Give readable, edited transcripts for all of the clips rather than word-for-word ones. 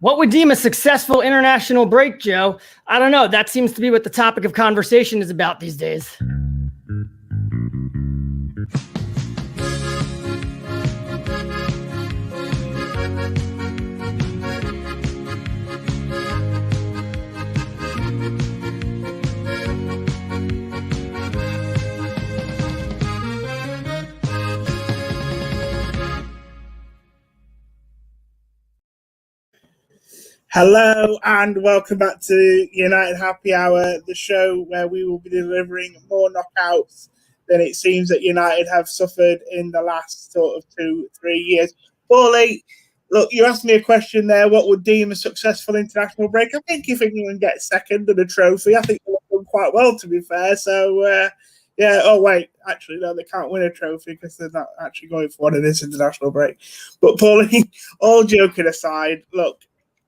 What would deem a successful international break, Joe? I don't know. That seems to be what the topic of conversation is about these days. Hello and welcome back to United Happy Hour, the show where we will be delivering more knockouts than it seems that United have suffered in the last sort of 2-3 years. Pauly, look, you asked me a question there. What would deem a successful international break? I think if England get second and a trophy, I think they've done quite well, to be fair. So, yeah. Oh, wait. Actually, no, they can't win a trophy because they're not actually going for one in this international break. But, Pauly, all joking aside, look,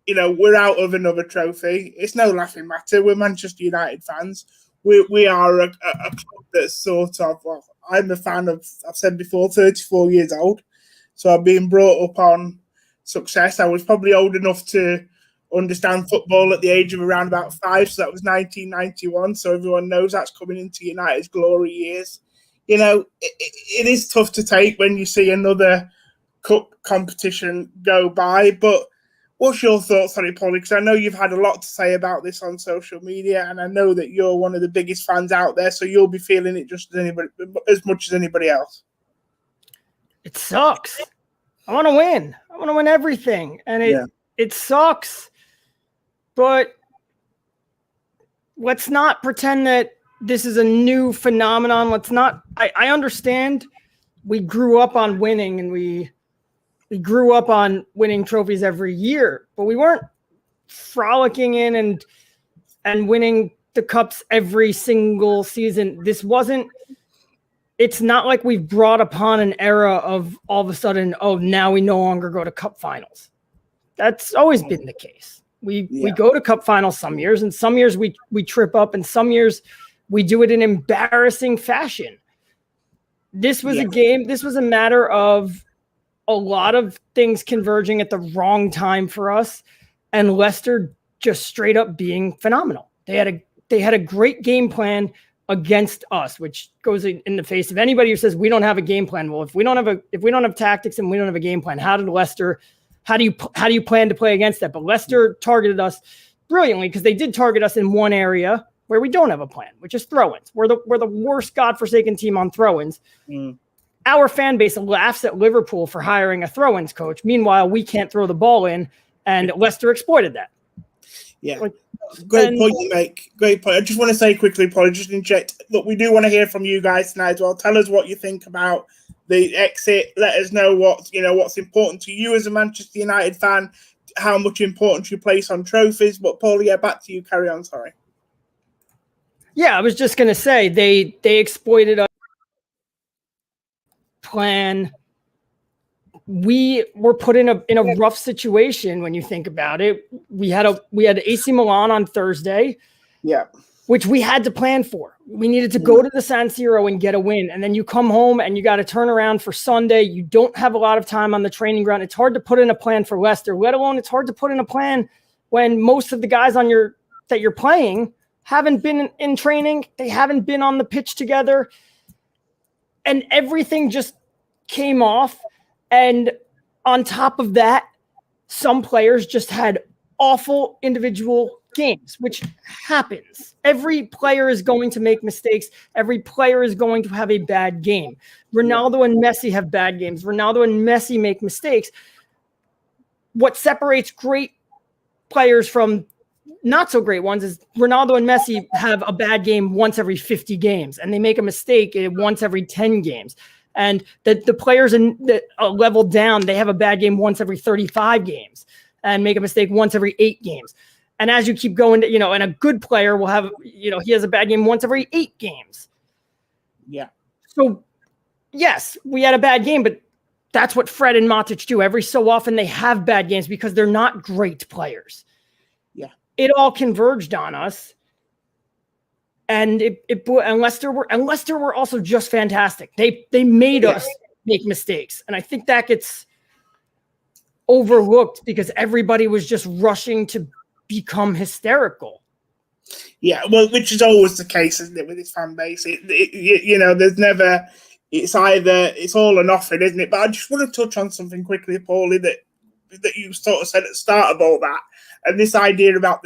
you know, we're out of another trophy. It's no laughing matter. We're Manchester United fans. We are a club that's sort of, well, I'm a fan of, I've said before, 34 years old. So I've been brought up on success. I was probably old enough to understand football at the age of around about 5. So that was 1991. So everyone knows that's coming into United's glory years. You know, it is tough to take when you see another cup competition go by, but what's your thoughts on it, Pauly? Because I know you've had a lot to say about this on social media, and I know that you're one of the biggest fans out there, so you'll be feeling it just as much as anybody else. It sucks. I want to win. I want to win everything, and it sucks. But let's not pretend that this is a new phenomenon. Let's not. I understand. We grew up on winning, and we grew up on winning trophies every year, but we weren't frolicking in and winning the cups every single season. It's not like we've brought upon an era of all of a sudden, oh, now we no longer go to cup finals. That's always been the case. We go to cup finals some years, and some years we trip up, and some years we do it in embarrassing fashion. This was a game. This was a matter of a lot of things converging at the wrong time for us, and Leicester just straight up being phenomenal. They had a great game plan against us, which goes in the face of anybody who says we don't have a game plan. Well, if we don't have tactics and we don't have a game plan, how do you plan to play against that? But Leicester targeted us brilliantly because they did target us in one area where we don't have a plan, which is throw-ins. We're the worst godforsaken team on throw-ins. Our fan base laughs at Liverpool for hiring a throw-ins coach. Meanwhile, we can't throw the ball in, and Leicester exploited that. Yeah. Great point you make. Great point. I just want to say quickly, Paul, just inject. Look, we do want to hear from you guys tonight as well. Tell us what you think about the exit. Let us know what's important to you as a Manchester United fan, how much importance you place on trophies. But Paul, back to you. Carry on. Sorry. Yeah, I was just going to say they exploited us. Plan. We were put in a rough situation when you think about it. We had AC Milan on Thursday, which we had to plan for. We needed to go to the San Siro and get a win, and then you come home and you got to turn around for Sunday. You don't have a lot of time on the training ground. It's hard to put in a plan for Leicester, let alone it's hard to put in a plan when most of the guys that you're playing haven't been in training. They haven't been on the pitch together, and everything just came off. And on top of that, some players just had awful individual games, which happens. Every player is going to make mistakes. Every player is going to have a bad game. Ronaldo and Messi have bad games. Ronaldo and Messi make mistakes. What separates great players from not so great ones is Ronaldo and Messi have a bad game once every 50 games, and they make a mistake once every 10 games. And the players that level down, they have a bad game once every 35 games and make a mistake once every 8 games. And as you keep going, and a good player will have, he has a bad game once every 8 games. Yeah. So, yes, we had a bad game, but that's what Fred and Matic do. Every so often they have bad games because they're not great players. Yeah. It all converged on us. And Leicester were also just fantastic. They made us make mistakes, and I think that gets overlooked because everybody was just rushing to become hysterical. Yeah, well, which is always the case, isn't it, with this fan base? There's never, it's all or nothing, isn't it? But I just want to touch on something quickly, Paulie, that you sort of said at the start of all that, and this idea about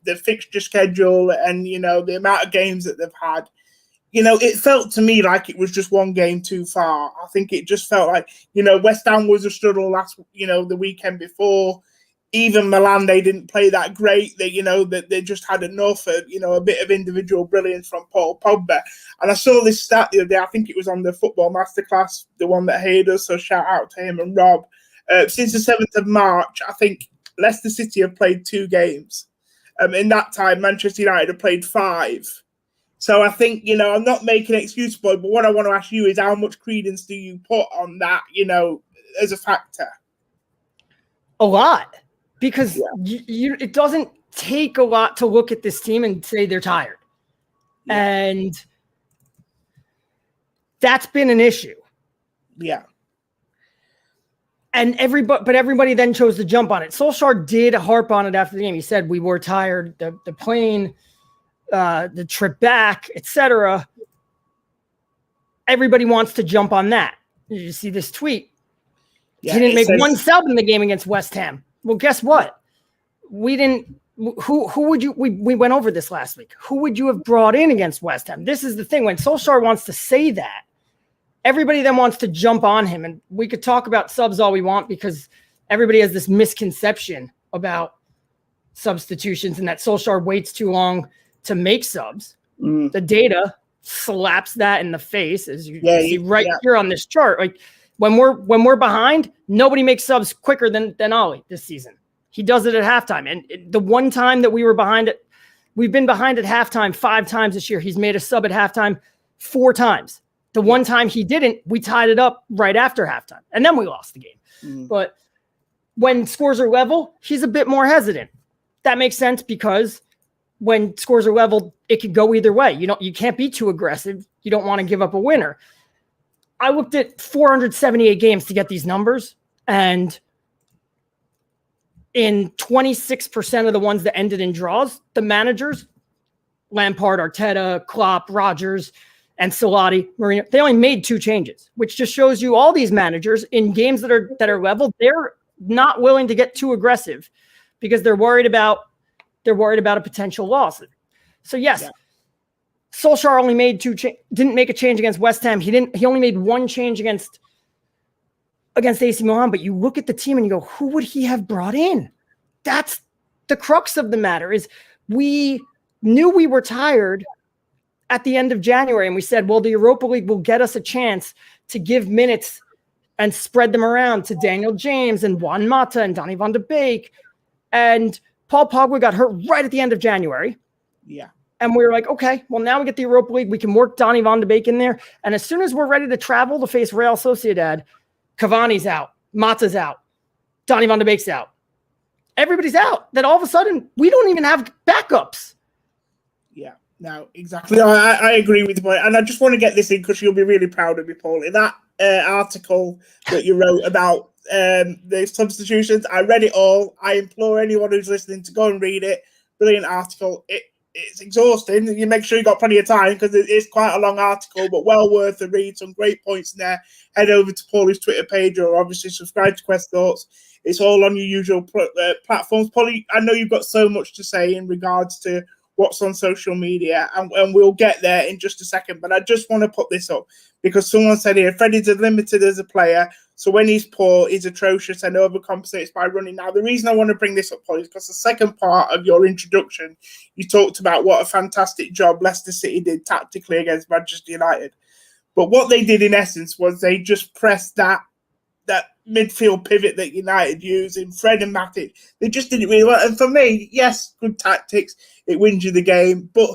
the fixture schedule and, the amount of games that they've had. It felt to me like it was just one game too far. I think it just felt like, West Ham was a struggle the weekend before. Even Milan, they didn't play that great. They just had enough of, a bit of individual brilliance from Paul Pogba. And I saw this stat the other day. I think it was on the Football Masterclass, the one that Hayed us. So shout out to him and Rob. Since the 7th of March, I think Leicester City have played 2 games. In that time, Manchester United have played 5. So I think, I'm not making an excuse for it, but what I want to ask you is how much credence do you put on that, as a factor? A lot. Because it doesn't take a lot to look at this team and say they're tired. Yeah. And that's been an issue. Yeah. And everybody then chose to jump on it. Solskjaer did harp on it after the game. He said we were tired, the plane, the trip back, etc. Everybody wants to jump on that. You see this tweet. Yeah, he didn't make one sub in the game against West Ham. Well, guess what? We didn't. Who would you? We went over this last week. Who would you have brought in against West Ham? This is the thing. When Solskjaer wants to say that, everybody then wants to jump on him. And we could talk about subs all we want because everybody has this misconception about substitutions and that Solskjaer waits too long to make subs. The data slaps that in the face, as you see here on this chart. Like when we're behind, nobody makes subs quicker than Ollie this season. He does it at halftime. And the one time that we've been behind at halftime 5 times this year. He's made a sub at halftime 4 times. The one time he didn't, we tied it up right after halftime. And then we lost the game. But when scores are level, he's a bit more hesitant. That makes sense because when scores are level, it could go either way. You can't be too aggressive. You don't want to give up a winner. I looked at 478 games to get these numbers, and in 26% of the ones that ended in draws, the managers, Lampard, Arteta, Klopp, Rodgers, and Solati, Mourinho, they only made 2 changes, which just shows you all these managers in games that are level, they're not willing to get too aggressive because they're worried about a potential loss. So yes, Solskjaer only made 2 didn't make a change against West Ham. He only made 1 change against AC Milan, but you look at the team and you go, who would he have brought in? That's the crux of the matter. Is we knew we were tired at the end of January, and we said, well, the Europa League will get us a chance to give minutes and spread them around to Daniel James and Juan Mata and Donny van de Beek. And Paul Pogba got hurt right at the end of January. Yeah. And we were like, okay, well, now we get the Europa League. We can work Donny van de Beek in there. And as soon as we're ready to travel to face Real Sociedad, Cavani's out, Mata's out, Donny van de Beek's out. Everybody's out. Then all of a sudden, we don't even have backups. Yeah, no, exactly. I agree with the point. And I just want to get this in because you'll be really proud of me, Paul. In that article that you wrote about the substitutions, I read it all. I implore anyone who's listening to go and read it. Brilliant article. It's exhausting. You make sure you got plenty of time because it's quite a long article, but well worth the read. Some great points in there. Head over to Paulie's Twitter page or obviously subscribe to Kwest Thoughts. It's all on your usual platforms. Paulie, I know you've got so much to say in regards to what's on social media, and we'll get there in just a second. But I just want to put this up because someone said here, Freddie's limited as a player, so when he's poor, he's atrocious and overcompensates by running. Now, the reason I want to bring this up, Paul, is because the second part of your introduction, you talked about what a fantastic job Leicester City did tactically against Manchester United. But what they did in essence was they just pressed that midfield pivot that United use in Fred and Matic. They just didn't really well. And for me, yes, good tactics. It wins you the game. But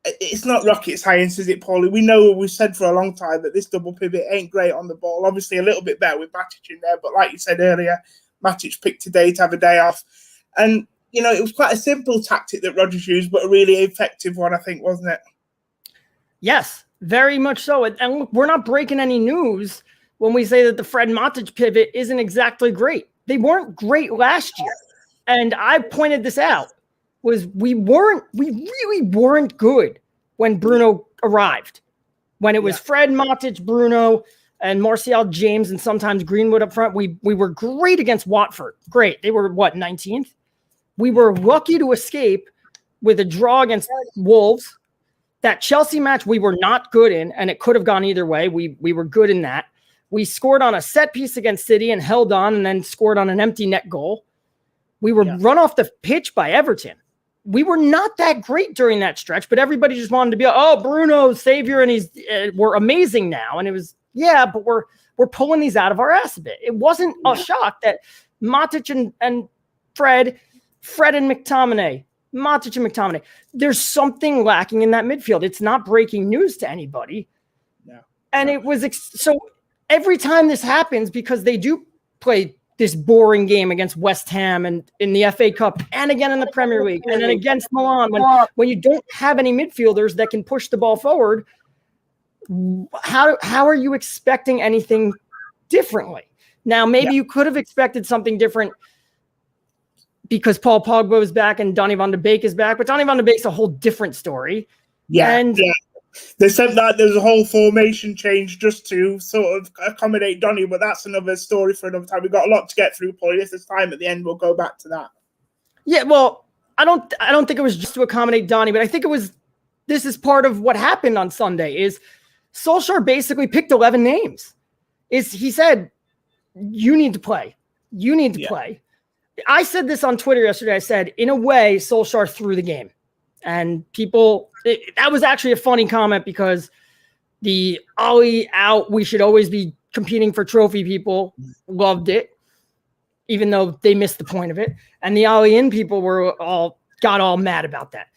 it's not rocket science, is it, Paulie? We know, we've said for a long time that this double pivot ain't great on the ball. Obviously, a little bit better with Matic in there. But like you said earlier, Matic picked today to have a day off. And, it was quite a simple tactic that Rodgers used, but a really effective one, I think, wasn't it? Yes, very much so. And look, we're not breaking any news when we say that the Fred Matic pivot isn't exactly great. They weren't great last year. And I pointed this out, was we really weren't good when Bruno arrived. When it was Fred, Matic, Bruno, and Martial, James, and sometimes Greenwood up front, we were great against Watford. Great. They were, 19th? We were lucky to escape with a draw against Wolves. That Chelsea match we were not good in, and it could have gone either way. We were good in that. We scored on a set piece against City and held on, and then scored on an empty net goal. We were run off the pitch by Everton. We were not that great during that stretch, but everybody just wanted to be, oh, Bruno's savior, and we're amazing now. And it was, but we're pulling these out of our ass a bit. It wasn't a shock that Matic and Fred and McTominay, Matic and McTominay, there's something lacking in that midfield. It's not breaking news to anybody. No. And it was so every time this happens, because they do play this boring game against West Ham and in the FA Cup and again in the Premier League and then against Milan, when you don't have any midfielders that can push the ball forward, how are you expecting anything differently? Now, maybe you could have expected something different because Paul Pogba is back and Donny van de Beek is back, but Donny van de Beek's a whole different story. They said that there's a whole formation change just to sort of accommodate Donny, but that's another story for another time. We've got a lot to get through, Paulie. This time at the end, we'll go back to that. Yeah, well, I don't think it was just to accommodate Donny, but I think this is part of what happened on Sunday is Solskjaer basically picked 11 names. He said, you need to play. You need to play. I said this on Twitter yesterday. I said, in a way, Solskjaer threw the game. And that was actually a funny comment because the Ollie out, we should always be competing for trophy people loved it, even though they missed the point of it. And the Ollie in people got all mad about that.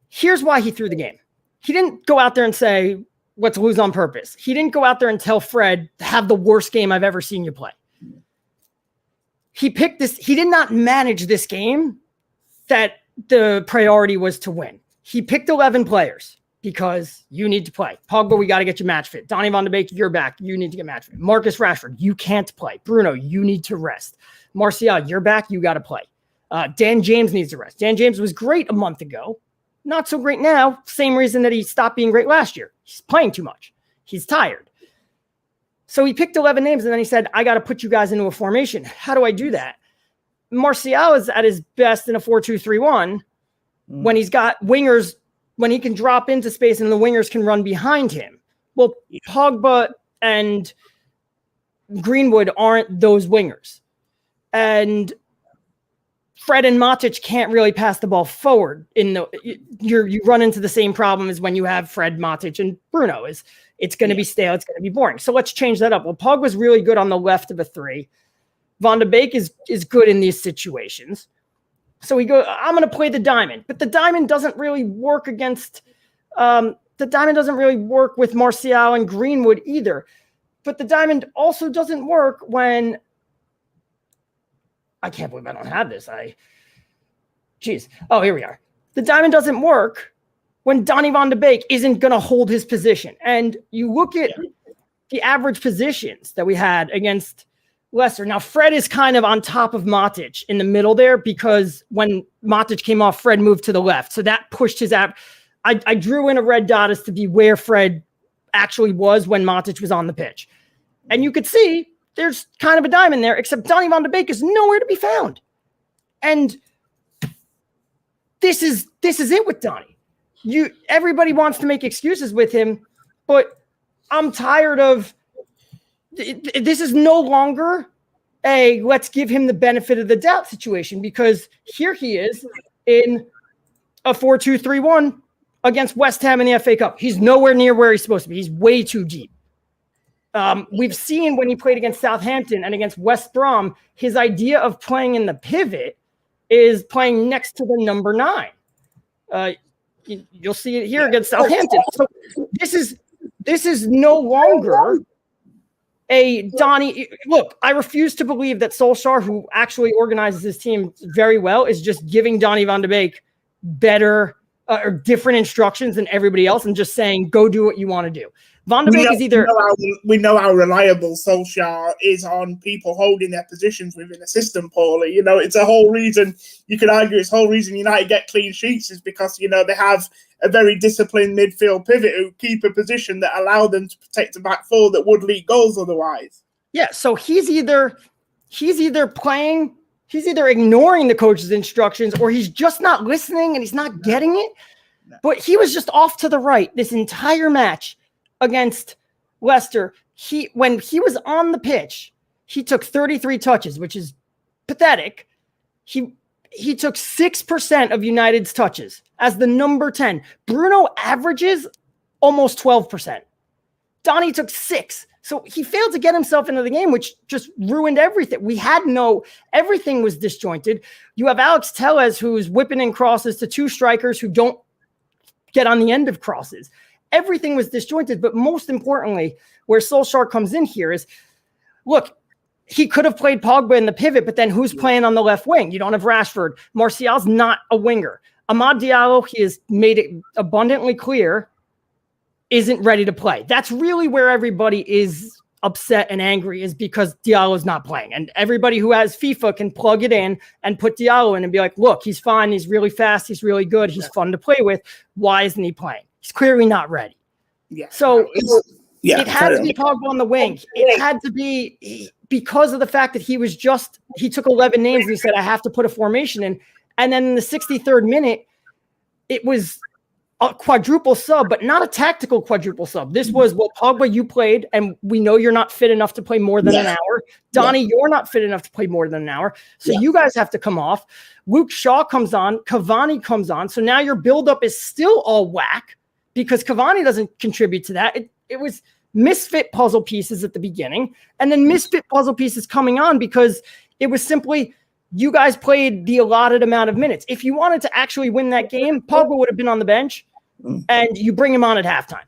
Here's why he threw the game. He didn't go out there and say, let's lose on purpose. He didn't go out there and tell Fred, have the worst game I've ever seen you play. He picked this. He did not manage this game that the priority was to win. He picked 11 players because you need to play. Pogba, we got to get you match fit. Donny van de Beek, you're back. You need to get match fit. Marcus Rashford, you can't play. Bruno, you need to rest. Martial, you're back. You got to play. Dan James needs to rest. Dan James was great a month ago. Not so great now. Same reason that he stopped being great last year. He's playing too much. He's tired. So he picked 11 names and then he said, I got to put you guys into a formation. How do I do that? Martial is at his best in a 4-2-3-1 when he's got wingers, when he can drop into space and the wingers can run behind him. Well, Pogba and Greenwood aren't those wingers. And Fred and Matic can't really pass the ball forward. You run into the same problem as when you have Fred, Matic, and Bruno. It's going to be stale. It's going to be boring. So let's change that up. Well, Pogba's really good on the left of a three. Van de Beek is good in these situations. So we go, I'm going to play the diamond. But the diamond doesn't really work with Martial and Greenwood either. But the diamond also doesn't work when I can't believe I don't have this. Oh, here we are. The diamond doesn't work when Donny van de Beek isn't going to hold his position. And you look at the average positions that we had against Leicester. Now, Fred is kind of on top of Matic in the middle there because when Matic came off, Fred moved to the left. So that pushed his app. I drew in a red dot as to be where Fred actually was when Matic was on the pitch. And you could see there's kind of a diamond there, except Donny van de Beek is nowhere to be found. And this is it with Donny. Everybody wants to make excuses with him, but I'm tired of this. Is no longer a let's give him the benefit of the doubt situation because here he is in a 4-2-3-1 against West Ham in the FA Cup. He's nowhere near where he's supposed to be. He's way too deep. We've seen when he played against Southampton and against West Brom, his idea of playing in the pivot is playing next to the number 9. You'll see it here against Southampton. So this is no longer a Donny. Look, I refuse to believe that Solskjaer, who actually organizes his team very well, is just giving Donny van de Beek better or different instructions than everybody else and just saying, go do what you want to do. Van de Beek is either... We know how reliable Solskjaer is on people holding their positions within the system, Paulie. You know, it's a whole reason, you could argue it's the whole reason United get clean sheets is because, you know, they have a very disciplined midfield pivot who keep a position that allow them to protect the back four that would leak goals otherwise. Yeah, so he's either ignoring the coach's instructions or he's just not listening and he's not getting it. No. But he was just off to the right this entire match against Leicester. When he was on the pitch, he took 33 touches, which is pathetic. He took 6% of United's touches as the number 10. Bruno averages almost 12%. Donny took 6. So he failed to get himself into the game, which just ruined everything. Everything was disjointed. You have Alex Tellez, who's whipping in crosses to two strikers who don't get on the end of crosses. Everything was disjointed. But most importantly, where Solskjaer comes in here is, look, he could have played Pogba in the pivot, but then who's playing on the left wing? You don't have Rashford. Martial's not a winger. Amad Diallo, he has made it abundantly clear, isn't ready to play. That's really where everybody is upset and angry, is because Diallo's not playing. And everybody who has FIFA can plug it in and put Diallo in and be like, look, he's fine. He's really fast. He's really good. He's fun to play with. Why isn't he playing? He's clearly not ready. Yeah. So it had to be Pogba on the wing. It had to be because of the fact that he took 11 names and he said, I have to put a formation in. And then in the 63rd minute, it was a quadruple sub, but not a tactical quadruple sub. This was, well, Pogba, you played, and we know you're not fit enough to play more than an hour. Donny, you're not fit enough to play more than an hour. So you guys have to come off. Luke Shaw comes on. Cavani comes on. So now your buildup is still all whack because Cavani doesn't contribute to that. It was misfit puzzle pieces at the beginning, and then misfit puzzle pieces coming on because it was simply you guys played the allotted amount of minutes. If you wanted to actually win that game, Pogba would have been on the bench, and you bring him on at halftime.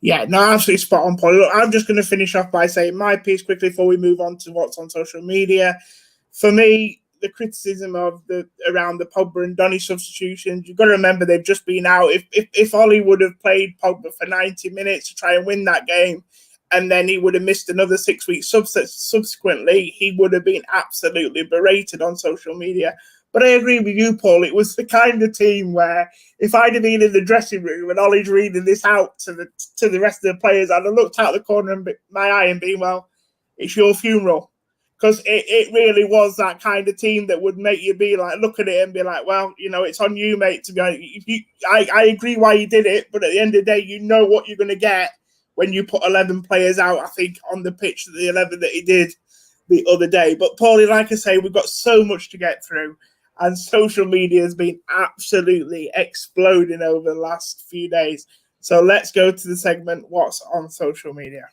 Yeah, no, absolutely spot on, Paul. Look, I'm just going to finish off by saying my piece quickly before we move on to what's on social media. For me, the criticism around the Pogba and Donny substitutions, you've got to remember they've just been out. If Ollie would have played Pogba for 90 minutes to try and win that game, and then he would have missed another 6 weeks subsequently, he would have been absolutely berated on social media. But I agree with you, Paul. It was the kind of team where if I'd have been in the dressing room and Ollie's reading this out to the rest of the players, I'd have looked out the corner of my eye and been, well, it's your funeral. Because it really was that kind of team that would make you be like, look at it and be like, well, you know, it's on you, mate, to be honest. I agree why you did it, but at the end of the day, you know what you're going to get when you put 11 players out, I think, on the pitch, the 11 that he did the other day. But, Paulie, like I say, we've got so much to get through. And social media has been absolutely exploding over the last few days. So let's go to the segment, What's on Social Media?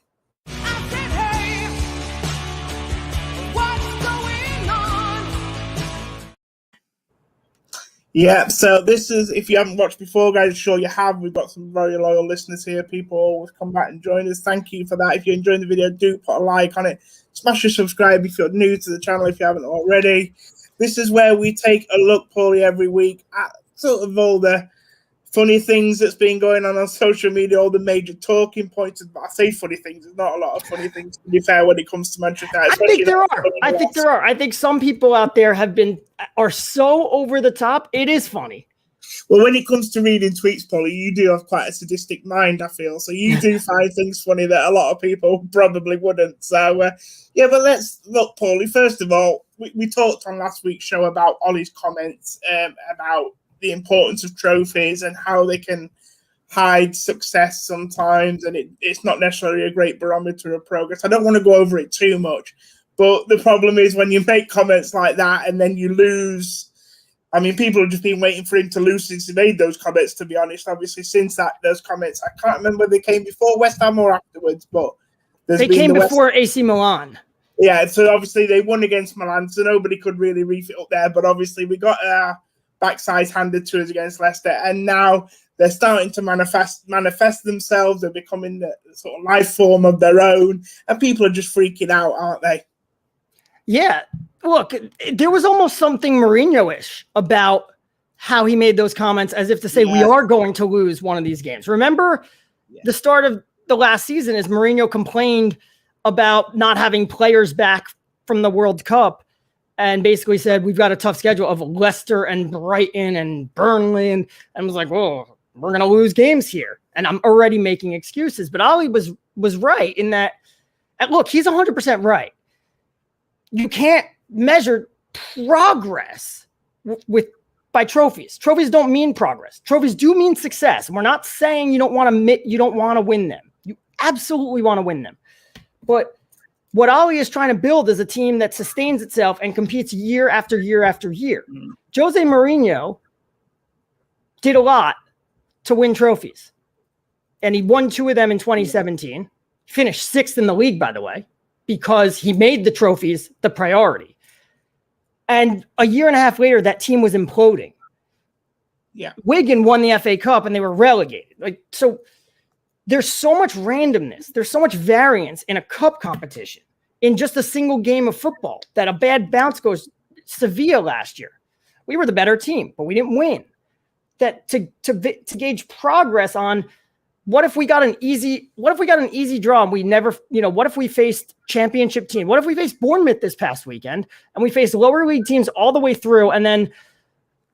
Yeah, so this is, if you haven't watched before, guys, I'm sure you have. We've got some very loyal listeners here. People always come back and join us. Thank you for that. If you're enjoying the video, do put a like on it. Smash your subscribe if you're new to the channel, if you haven't already. This is where we take a look, Paulie, every week at sort of all the funny things that's been going on social media, all the major talking points. I say funny things. There's not a lot of funny things, to be fair, when it comes to Manchester United. I think there are. I think some people out there are so over the top. It is funny. Well, when it comes to reading tweets, Paulie, you do have quite a sadistic mind, I feel. So you do find things funny that a lot of people probably wouldn't. So, yeah, but let's look, Paulie. First of all, we talked on last week's show about Ollie's comments about the importance of trophies and how they can hide success sometimes, and it's not necessarily a great barometer of progress. I don't want to go over it too much, but the problem is when you make comments like that and then you lose. I mean, people have just been waiting for him to lose since he made those comments, to be honest. Obviously, since those comments, I can't remember whether they came before West Ham or afterwards, but they came before AC Milan. Yeah, so obviously they won against Milan, so nobody could really reef it up there. But obviously we got our backsides handed to us against Leicester, and now they're starting to manifest themselves. They're becoming the sort of life form of their own, and people are just freaking out, aren't they? Yeah. Look, there was almost something Mourinho-ish about how he made those comments, as if to say we are going to lose one of these games. Remember the start of the last season is Mourinho complained about not having players back from the World Cup and basically said, we've got a tough schedule of Leicester and Brighton and Burnley. And was like, well, we're going to lose games here. And I'm already making excuses. But Ollie was right in that, and look, he's 100% right. You can't measure progress by trophies. Trophies don't mean progress. Trophies do mean success. We're not saying you don't want to win them. You absolutely want to win them. But what Ollie is trying to build is a team that sustains itself and competes year after year after year. Jose Mourinho did a lot to win trophies. And he won 2 of them in 2017. Finished 6th in the league, by the way, because he made the trophies the priority. And a year and a half later, that team was imploding. Yeah. Wigan won the FA Cup and they were relegated. So there's so much randomness. There's so much variance in a cup competition in just a single game of football that a bad bounce goes. Sevilla last year, we were the better team, but we didn't win. That to gauge progress on what if we got an easy draw and we never, what if we faced championship team? What if we faced Bournemouth this past weekend and we faced lower league teams all the way through and then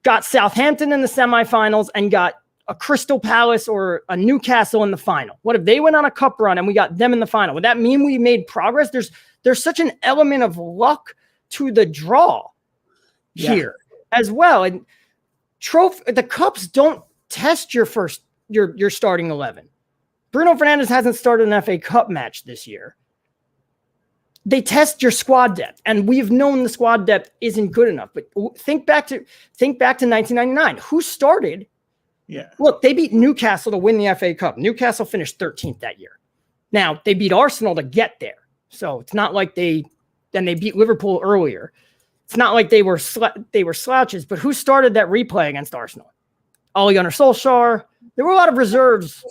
got Southampton in the semifinals and got a Crystal Palace or a Newcastle in the final? What if they went on a cup run and we got them in the final? Would that mean we made progress? There's such an element of luck to the draw here as well. And the cups don't test your starting 11. Bruno Fernandes hasn't started an FA Cup match this year. They test your squad depth, and we've known the squad depth isn't good enough. But think back to 1999. Who started? Yeah. Look, they beat Newcastle to win the FA Cup. Newcastle finished 13th that year. Now, they beat Arsenal to get there. So it's not like they beat Liverpool earlier. It's not like they were slouches, but who started that replay against Arsenal? Ole Gunnar Solskjaer. There were a lot of reserves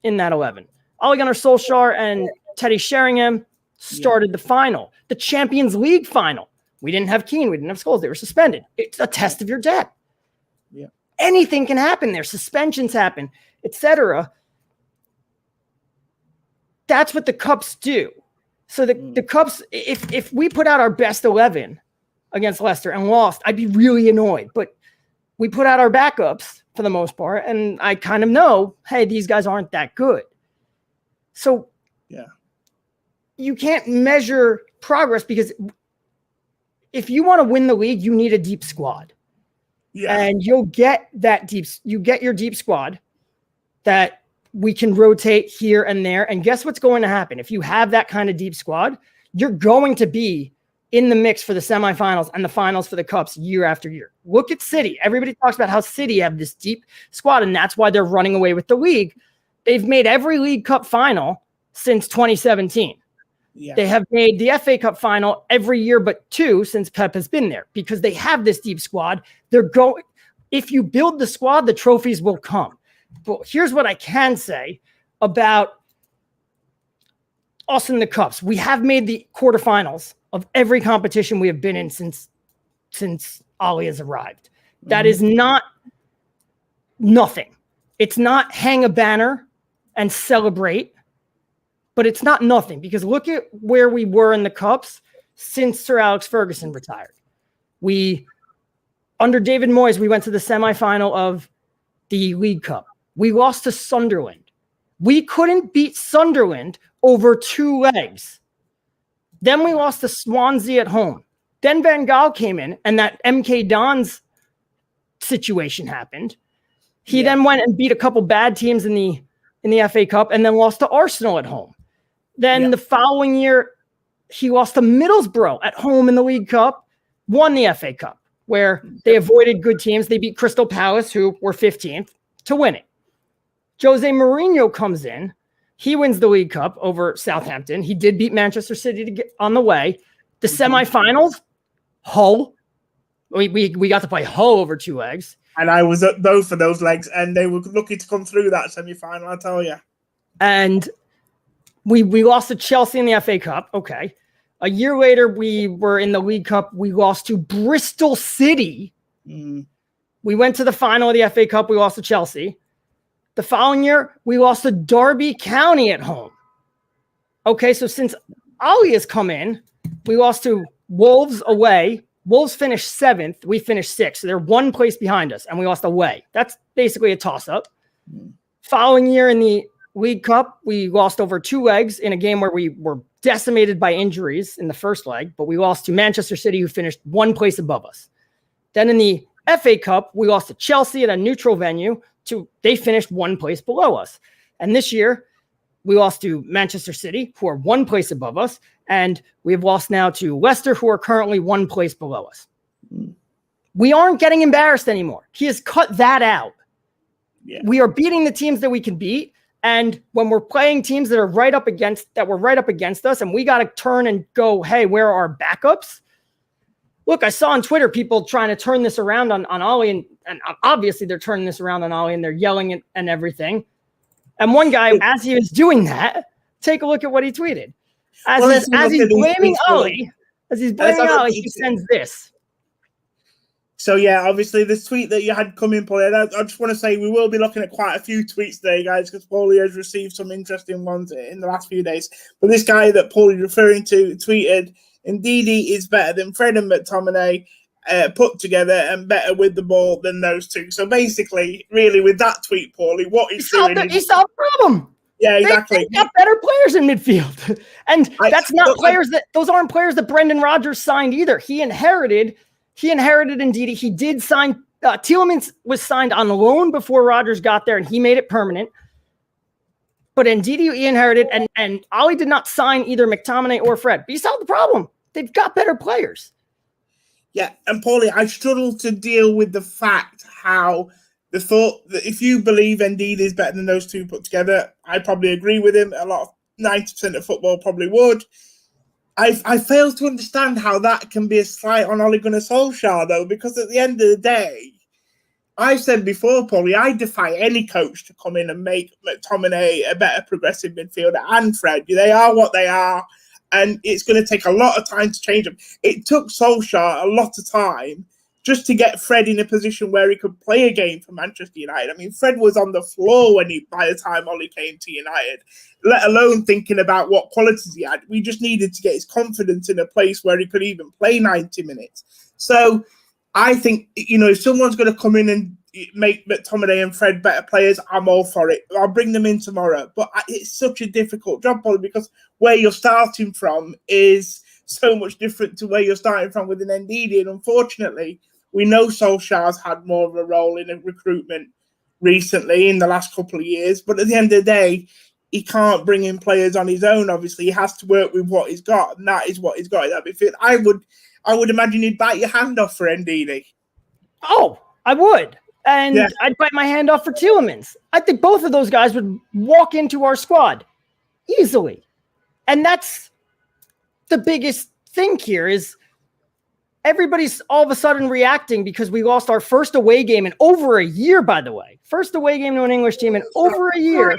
in that 11. Ole Gunnar Solskjaer and Teddy Sheringham started the final, the Champions League final. We didn't have Keane. We didn't have Scholes. They were suspended. It's a test of your depth. Yeah. Anything can happen there. Suspensions happen, etc. That's what the Cups do. So the Cups, if we put out our best 11 against Leicester and lost, I'd be really annoyed. But we put out our backups for the most part, and I kind of know, hey, these guys aren't that good. So you can't measure progress because if you want to win the league, you need a deep squad. Yeah. And you'll get your deep squad that we can rotate here and there. And guess what's going to happen? If you have that kind of deep squad, you're going to be in the mix for the semifinals and the finals for the Cups year after year. Look at City. Everybody talks about how City have this deep squad, and that's why they're running away with the league. They've made every League Cup final since 2017. Yeah. They have made the FA Cup final every year but 2 since Pep has been there because they have this deep squad. If you build the squad, the trophies will come. But here's what I can say about us in the Cups. We have made the quarterfinals of every competition we have been in since Ollie has arrived. That is not nothing. It's not hang a banner and celebrate, but it's not nothing because look at where we were in the Cups since Sir Alex Ferguson retired. Under David Moyes, we went to the semifinal of the League Cup. We lost to Sunderland. We couldn't beat Sunderland over 2 legs. Then we lost to Swansea at home. Then Van Gaal came in and that MK Dons situation happened. He then went and beat a couple bad teams in the FA Cup and then lost to Arsenal at home. Then the following year, he lost to Middlesbrough at home in the League Cup, won the FA Cup, where they avoided good teams. They beat Crystal Palace, who were 15th, to win it. Jose Mourinho comes in. He wins the League Cup over Southampton. He did beat Manchester City to get on the way. The semifinals, Hull. We got to play Hull over 2 legs. And I was at both of those legs, and they were lucky to come through that semi-final, I tell you. And we lost to Chelsea in the FA Cup. Okay. A year later, we were in the League Cup. We lost to Bristol City. We went to the final of the FA Cup. We lost to Chelsea. The following year, we lost to Derby County at home. Okay, so since Ollie has come in, we lost to Wolves away. Wolves finished 7th. We finished 6th. So they're 1 place behind us, and we lost away. That's basically a toss-up. Following year in the League Cup, we lost over 2 legs in a game where we were decimated by injuries in the first leg, but we lost to Manchester City, who finished 1 place above us. Then in the FA Cup, we lost to Chelsea at a neutral venue. They finished 1 place below us. And this year, we lost to Manchester City, who are 1 place above us. And we have lost now to Leicester, who are currently 1 place below us. We aren't getting embarrassed anymore. He has cut that out. Yeah. We are beating the teams that we can beat. And when we're playing teams that are right up against us, and we got to turn and go, hey, where are our backups? Look, I saw on Twitter people trying to turn this around on Ollie, and obviously they're turning this around on Ollie, and they're yelling and everything. And one guy, as he was doing that, take a look at what he tweeted. As he's blaming Ollie, he sends this. So, yeah, obviously, the tweet that you had come in, Paulie, I just want to say we will be looking at quite a few tweets today, guys, because Paulie has received some interesting ones in the last few days. But this guy that Paulie is referring to tweeted, Ndidi is better than Fred and McTominay put together and better with the ball than those two. So, basically, really, with that tweet, Paulie, what he's doing is... He solved the problem. Yeah, exactly. They got better players in midfield. And those aren't players that Brendan Rodgers signed either. He inherited Ndidi. He did sign Tielemans was signed on loan before Rodgers got there, and he made it permanent. But Ndidi he inherited, and Ollie did not sign either McTominay or Fred. But he solved the problem. They've got better players. Yeah, and Paulie, I struggle to deal with the fact how the thought that if you believe Ndidi is better than those two put together, I probably agree with him. A lot of 90% of football probably would. I fail to understand how that can be a slight on Ole Gunnar Solskjaer, though, because at the end of the day, I've said before, Paulie, I defy any coach to come in and make McTominay a better progressive midfielder and Fred. They are what they are, and it's going to take a lot of time to change them. It took Solskjaer a lot of time just to get Fred in a position where he could play a game for Manchester United. I mean, Fred was on the floor by the time Ollie came to United, let alone thinking about what qualities he had. We just needed to get his confidence in a place where he could even play 90 minutes. So I think, if someone's going to come in and make McTominay and Fred better players, I'm all for it. I'll bring them in tomorrow. But it's such a difficult job, Paulie, because where you're starting from is so much different to where you're starting from with an Ndidi. And unfortunately, we know Solskjaer's had more of a role in recruitment recently in the last couple of years. But at the end of the day, he can't bring in players on his own. Obviously, he has to work with what he's got, and that is what he's got. I would imagine he'd bite your hand off for Ndidi. Oh, I would. And yeah. I'd bite my hand off for Tielemans. I think both of those guys would walk into our squad easily. And that's the biggest thing here is everybody's all of a sudden reacting because we lost our first away game in over a year, by the way. First away game to an English team in over a year.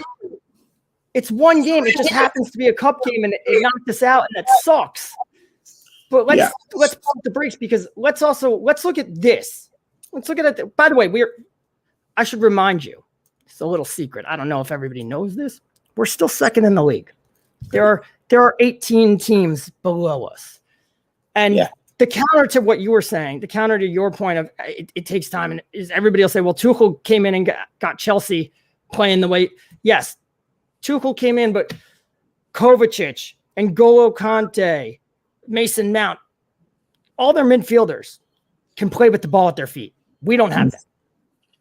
It's one game. It just happens to be a cup game, and it knocked us out, and that sucks. But let's pump the brakes because let's look at this. Let's look at it. By the way, I should remind you, it's a little secret. I don't know if everybody knows this. We're still second in the league. There are 18 teams below us. And the counter to what you were saying, the counter to your point of it takes time, and is everybody will say, well, Tuchel came in and got Chelsea playing the way. Yes, Tuchel came in, but Kovacic, N'Golo Kante, Mason Mount, all their midfielders can play with the ball at their feet. We don't have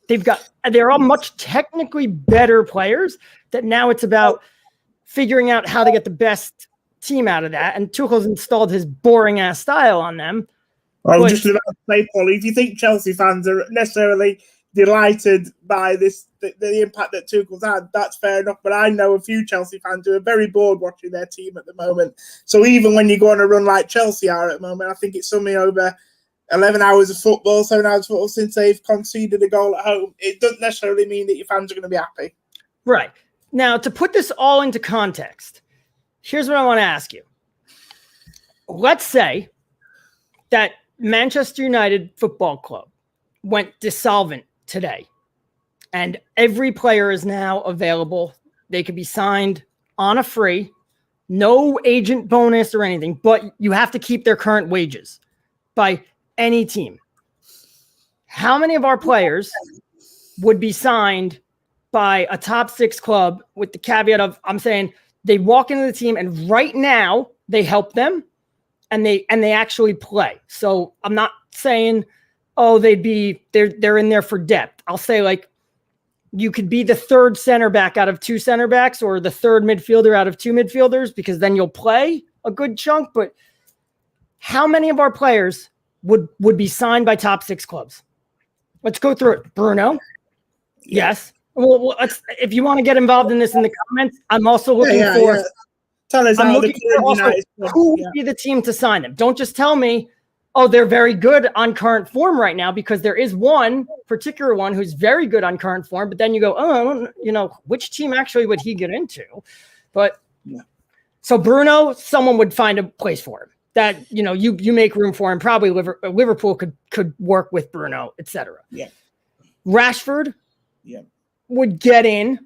that. They're all much technically better players that now it's about figuring out how to get the best team out of that. And Tuchel's installed his boring ass style on them. I was just about to say, Paulie, if you think Chelsea fans are necessarily delighted by the impact that Tuchel's had, that's fair enough. But I know a few Chelsea fans who are very bored watching their team at the moment. So even when you go on a run like Chelsea are at the moment, I think it's something over 11 hours of football, 7 hours of football since they've conceded a goal at home. It doesn't necessarily mean that your fans are going to be happy. Right. Now, to put this all into context, here's what I want to ask you. Let's say that Manchester United Football Club went dissolvent today And every player is now available. They could be signed on a free, no agent bonus or anything, but you have to keep their current wages by any team. How many of our players would be signed by a top 6 club with the caveat of, I'm saying they walk into the team and right now they help them and they actually play. So I'm not saying, oh, they're in there for depth. I'll say like, you could be the third center back out of 2 center backs or the third midfielder out of 2 midfielders because then you'll play a good chunk. But how many of our players would be signed by top 6 clubs? Let's go through it. Bruno. Yes. Well, if you want to get involved in this in the comments, I'm also looking for. Yeah. Tell us I'm looking for also who would be the team to sign them. Don't just tell me, oh, they're very good on current form right now, because there is one particular one who's very good on current form. But then you go, oh, which team actually would he get into? But so Bruno, someone would find a place for him. That you make room for him. Probably Liverpool could work with Bruno, etc. Yeah. Rashford. Yeah. Would get in.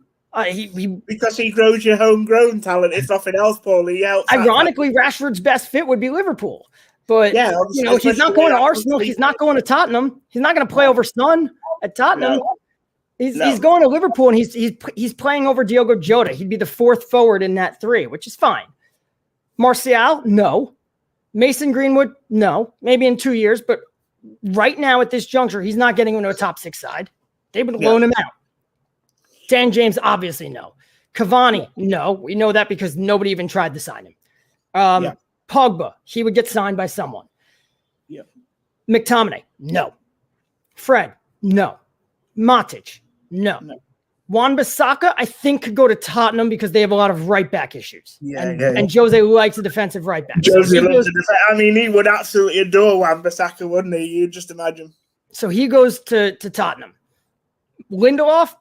Because he grows your homegrown talent, if nothing else, Paulie. Ironically, Rashford's best fit would be Liverpool. But he's not going to Arsenal. He's not going to Tottenham. He's not going to play over Son at Tottenham. No. He's going to Liverpool, and he's playing over Diogo Jota. He'd be the 4th forward in that 3, which is fine. Martial, no. Mason Greenwood, no. Maybe in 2 years, but right now at this juncture, he's not getting into a top 6 side. They would loan him out. Dan James, obviously, no. Cavani, no. We know that because nobody even tried to sign him. Pogba, he would get signed by someone. McTominay, no. Fred, no. Matic, no. Wan-Bissaka, I think, could go to Tottenham because they have a lot of right-back issues. And Jose likes a defensive right-back. Jose loves a defensive. I mean, he would absolutely adore Wan-Bissaka, wouldn't he? You just imagine. So he goes to Tottenham. Lindelof,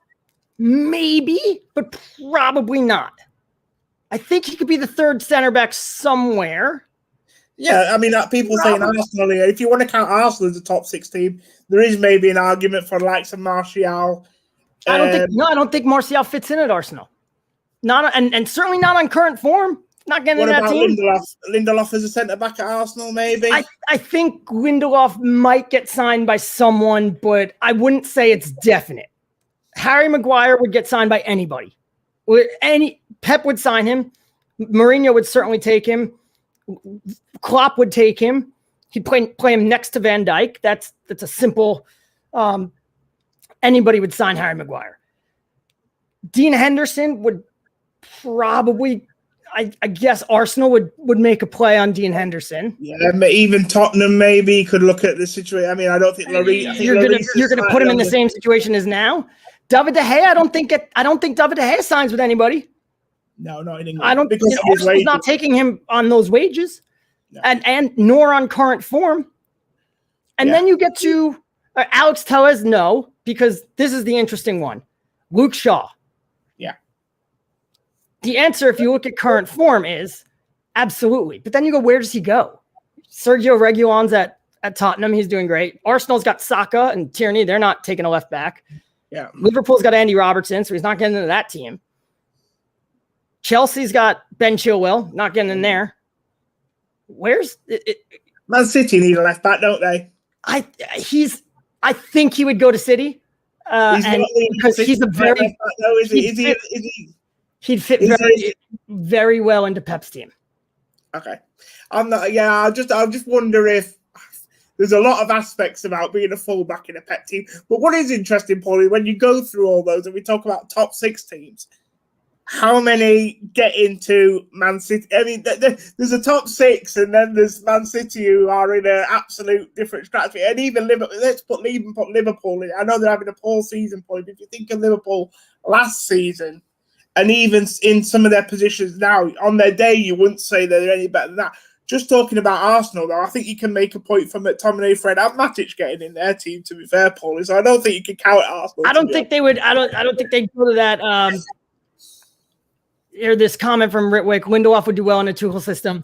maybe, but probably not. I think he could be the 3rd center back somewhere. Yeah, I mean, people saying Arsenal. If you want to count Arsenal as a top 6 team, there is maybe an argument for the likes of Martial. I don't think Martial fits in at Arsenal. And certainly not on current form. Not getting in that team. Lindelof as a centre back at Arsenal, maybe. I think Lindelof might get signed by someone, but I wouldn't say it's definite. Harry Maguire would get signed by anybody. Pep would sign him. Mourinho would certainly take him. Klopp would take him. He'd play him next to Van Dijk. That's a simple. Anybody would sign Harry Maguire. Dean Henderson would probably. I guess Arsenal would make a play on Dean Henderson. Yeah, even Tottenham maybe could look at the situation. I mean, I don't think you're going to put him in the same situation as now. David De Gea, I don't think David De Gea signs with anybody. No, not in England. I don't think Arsenal's not taking him on those wages, and nor on current form. And then you get to Alex Tellez, no, because this is the interesting one. Luke Shaw. The answer, if you look at current form, is absolutely. But then you go, where does he go? Sergio Reguilon's at Tottenham. He's doing great. Arsenal's got Saka and Tierney. They're not taking a left back. Yeah. Liverpool's got Andy Robertson, so he's not getting into that team. Chelsea's got Ben Chilwell, not getting in there. Where's it? Man City need a left back, don't they? I think he would go to City. Because he's a very he'd fit very well into Pep's team. Okay. I'm not. Yeah, I just wonder if there's a lot of aspects about being a fullback in a Pep team. But what is interesting, Paulie, when you go through all those and we talk about top 6 teams, how many get into Man City? I mean, there's a top 6, and then there's Man City who are in an absolute different stratosphere. And even Liverpool. Let's put Liverpool in. I know they're having a poor season, Paulie. But if you think of Liverpool last season. And even in some of their positions now, on their day, you wouldn't say they're any better than that. Just talking about Arsenal, though, I think you can make a point from McTominay, Fred, and Matic getting in their team, to be fair, Paulie. So I don't think you can count Arsenal. I don't think they would. I don't think they'd go to that. This comment from Ritwick, Lindelof would do well in a Tuchel system,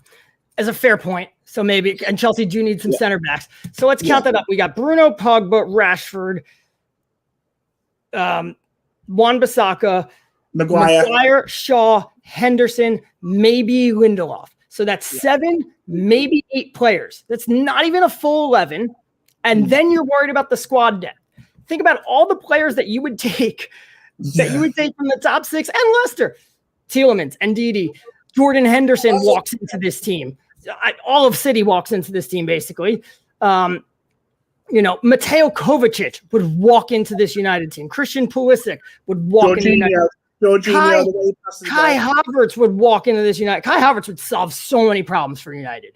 as a fair point. So maybe, and Chelsea do need some center backs. So let's count that up. We got Bruno, Pogba, Rashford, Wan-Bissaka, Maguire, Shaw, Henderson, maybe Lindelof. So that's 7, maybe 8 players. That's not even a full 11. And then you're worried about the squad depth. Think about all the players that you would take from the top 6 and Leicester. Tielemans, Ndidi, Jordan Henderson walks into this team. All of City walks into this team, basically. Mateo Kovacic would walk into this United team. Christian Pulisic would walk into United. Kai Havertz would walk into this United. Kai Havertz would solve so many problems for United.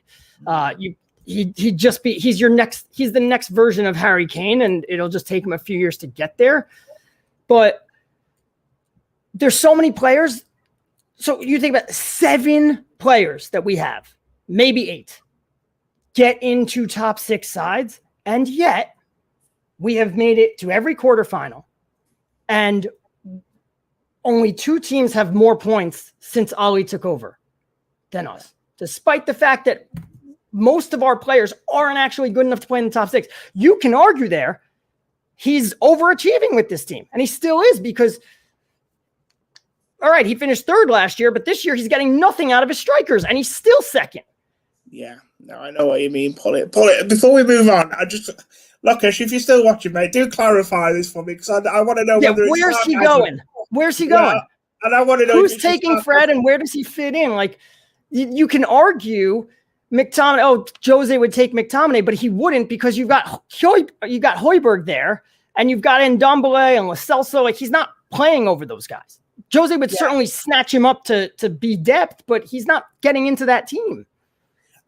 He'd just be he's the next version of Harry Kane, and it'll just take him a few years to get there. But there's so many players. So you think about 7 players that we have, maybe 8, get into top 6 sides, and yet we have made it to every quarterfinal, and only 2 teams have more points since Ali took over than us, despite the fact that most of our players aren't actually good enough to play in the top 6. You can argue there he's overachieving with this team, and he still is, because, all right, he finished 3rd last year, but this year he's getting nothing out of his strikers, and he's still 2nd. Yeah, no, I know what you mean, Pauly. Before we move on, Lucas, if you're still watching, mate, do clarify this for me, because I want to know whether where's he going? Where's he going? And I want to know who's taking Fred and where does he fit in? Like, you can argue McTominay. Oh, Jose would take McTominay, but he wouldn't, because you've got Højbjerg there, and you've got Ndombele and Lo Celso. Like, he's not playing over those guys. Jose would certainly snatch him up to be depth, but he's not getting into that team.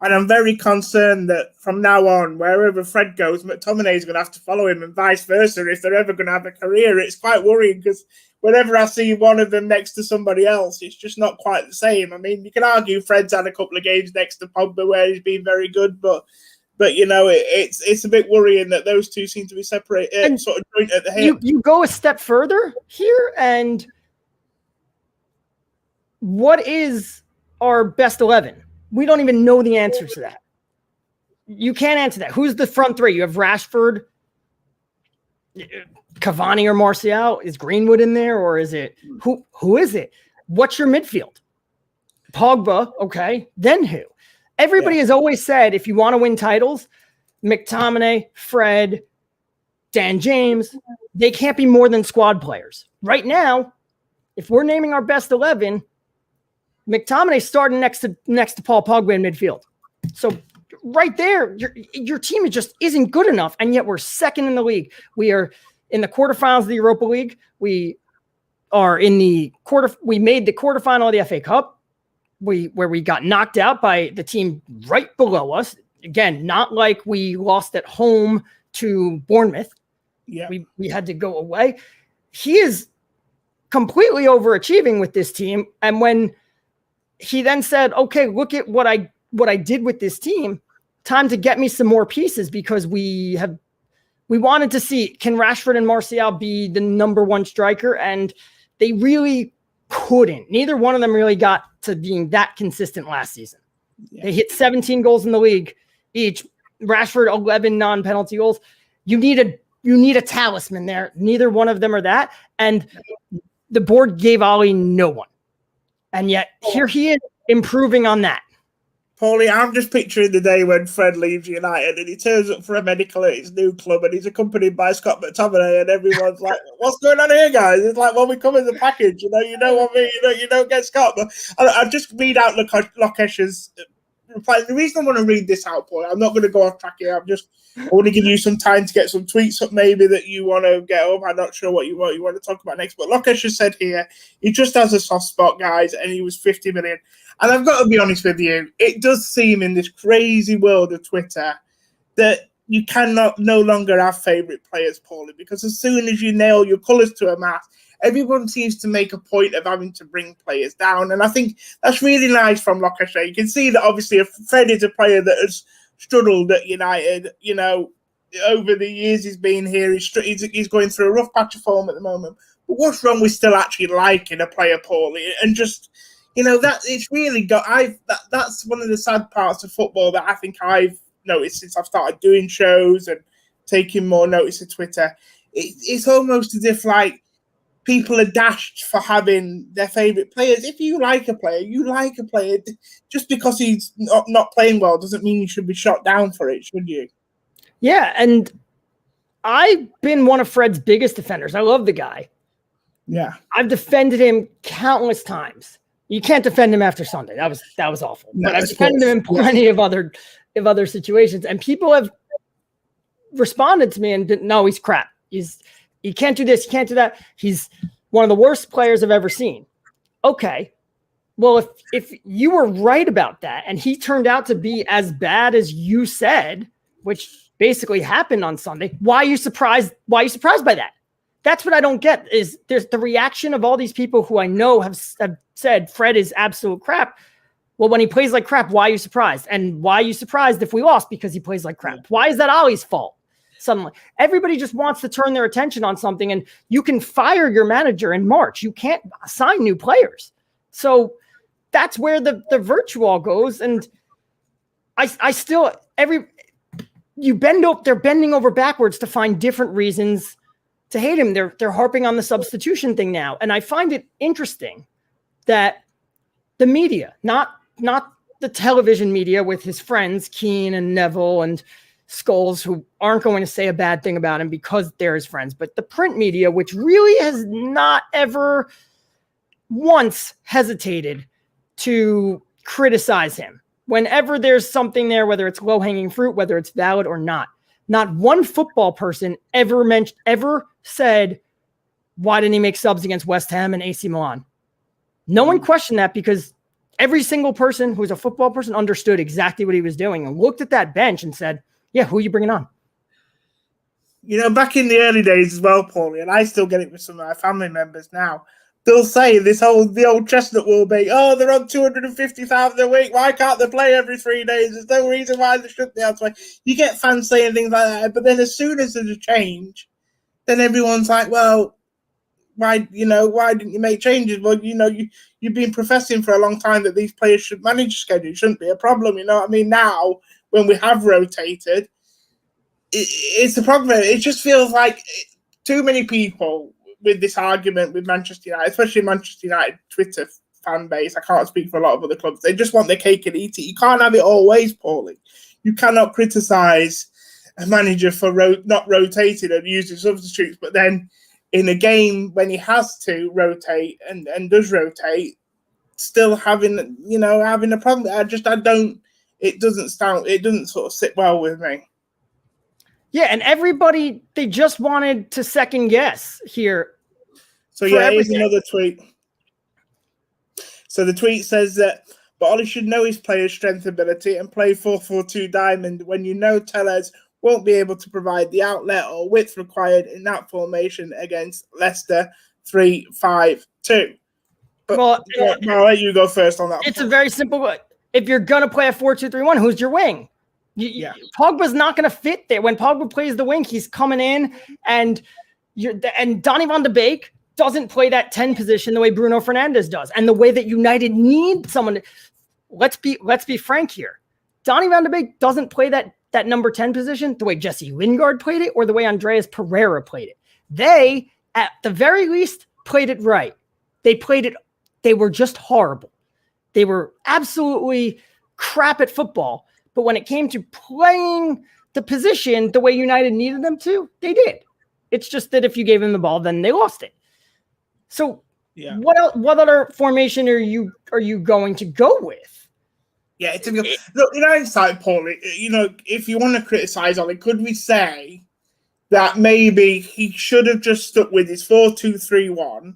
And I'm very concerned that from now on, wherever Fred goes, McTominay is going to have to follow him, and vice versa. If they're ever going to have a career, it's quite worrying, because whenever I see one of them next to somebody else, it's just not quite the same. I mean, you can argue Fred's had a couple of games next to Pogba where he's been very good, but it's a bit worrying that those two seem to be separated, sort of joint at the hip. You go a step further here, and what is our best 11? We don't even know the answer to that. You can't answer that. Who's the front 3? You have Rashford, Cavani, or Martial. Is Greenwood in there, or is it who is it? What's your midfield? Pogba, okay. Then who? Everybody has always said, if you want to win titles, McTominay, Fred, Dan James, they can't be more than squad players. Right now, if we're naming our best 11, McTominay starting next to Paul Pogba in midfield. So right there, your team just isn't good enough, and yet we're 2nd in the league. We are in the quarterfinals of the Europa League. We are in the we made the quarterfinal of the FA Cup, where we got knocked out by the team right below us. Again, not like we lost at home to Bournemouth. Yeah, we had to go away. He is completely overachieving with this team, and when he then said, okay, look at what I did with this team. Time to get me some more pieces, because we wanted to see, can Rashford and Martial be the number 1 striker? And they really couldn't. Neither one of them really got to being that consistent last season. Yeah. They hit 17 goals in the league each. Rashford, 11 non-penalty goals. You need a talisman there. Neither one of them are that. And the board gave Ali no one. And yet here he is improving on that. Pauly, I'm just picturing the day when Fred leaves United and he turns up for a medical at his new club, and he's accompanied by Scott McTominay, and everyone's like, "What's going on here, guys?" It's like, "Well, we come in the package, you know what I mean? You don't get Scott." But I'll just read out Lokesh's reply. The reason I want to read this out, Pauly, I'm not going to go off track here. I want to give you some time to get some tweets up, maybe that you want to get up. I'm not sure what you want to talk about next. But Lokesh has said here, he just has a soft spot, guys, and he was 50 million. And I've got to be honest with you, it does seem in this crazy world of Twitter that you cannot no longer have favourite players, Pauly, because as soon as you nail your colours to a mast, everyone seems to make a point of having to bring players down. And I think that's really nice from Lokesh. You can see that obviously Fred is a player that has struggled at United, over the years he's been here. He's going through a rough patch of form at the moment. But what's wrong with still actually liking a player, Pauly, and just... that it's really got. That's one of the sad parts of football that I think I've noticed since I've started doing shows and taking more notice of Twitter. It's almost as if people are dashed for having their favourite players. If you like a player, you like a player. Just because he's not playing well doesn't mean you should be shot down for it, should you? Yeah, and I've been one of Fred's biggest defenders. I love the guy. Yeah. I've defended him countless times. You can't defend him after Sunday. That was awful. No, but I've defended him in plenty of other situations. And people have responded to me and been, no, he's crap. He can't do this, he can't do that. He's one of the worst players I've ever seen. Okay. Well, if you were right about that and he turned out to be as bad as you said, which basically happened on Sunday, why are you surprised? Why are you surprised by that? That's what I don't get, is there's the reaction of all these people who I know have said Fred is absolute crap. Well, when he plays like crap, why are you surprised? And why are you surprised if we lost because he plays like crap? Why is that Ollie's fault? Suddenly, everybody just wants to turn their attention on something, and you can fire your manager in March. You can't sign new players. So that's where the virtue all goes. And I still, they're bending over backwards to find different reasons to hate him. They're harping on the substitution thing now. And I find it interesting that the media, not the television media with his friends, Keane and Neville and Scholes, who aren't going to say a bad thing about him because they're his friends, but the print media, which really has not ever once hesitated to criticize him. Whenever there's something there, whether it's low-hanging fruit, whether it's valid or not one football person ever said, why didn't he make subs against West Ham and AC Milan? No one questioned that, because every single person who's a football person understood exactly what he was doing and looked at that bench and said, yeah, who are you bringing on? Back in the early days as well, Paulie, and I still get it with some of my family members now. They'll say the old chestnut will be, oh, they're on 250,000 a week. Why can't they play every 3 days? There's no reason why they shouldn't be able to play. You get fans saying things like that, but then as soon as there's a change, then everyone's like, well, why didn't you make changes? Well, you've been professing for a long time that these players should manage schedule. It shouldn't be a problem. You know what I mean? Now, when we have rotated, it's a problem. It just feels like too many people with this argument with Manchester United, especially Manchester United Twitter fan base. I can't speak for a lot of other clubs. They just want their cake and eat it. You can't have it always, Paulie. You cannot criticise a manager for not rotating and using substitutes, but then in a game when he has to rotate and does rotate, still having a problem. It doesn't sort of sit well with me. Yeah, and everybody, they just wanted to second guess here. So yeah, here's another tweet. So the tweet says that, but Ollie should know his players' strength, ability, and play 4-4-2 diamond when Tellez won't be able to provide the outlet or width required in that formation against Leicester 3-5-2. But I'll let you go first on that. It's a very simple. If you're gonna play a 4-2-3-1, who's your wing? Pogba's not going to fit there. When Pogba plays the wing, he's coming in, and Donny van de Beek doesn't play that 10 position the way Bruno Fernandes does, and the way that United need someone to. Let's be frank here. Donny van de Beek doesn't play that number 10 position the way Jesse Lingard played it or the way Andreas Pereira played it. They, at the very least, played it right. They played it. They were just horrible. They were absolutely crap at football. But when it came to playing the position the way United needed them to, they did. It's just that if you gave them the ball, then they lost it. So what other formation are you going to go with? Yeah, look, in hindsight, Paulie, if you want to criticise Ollie, could we say that maybe he should have just stuck with his 4-2-3-1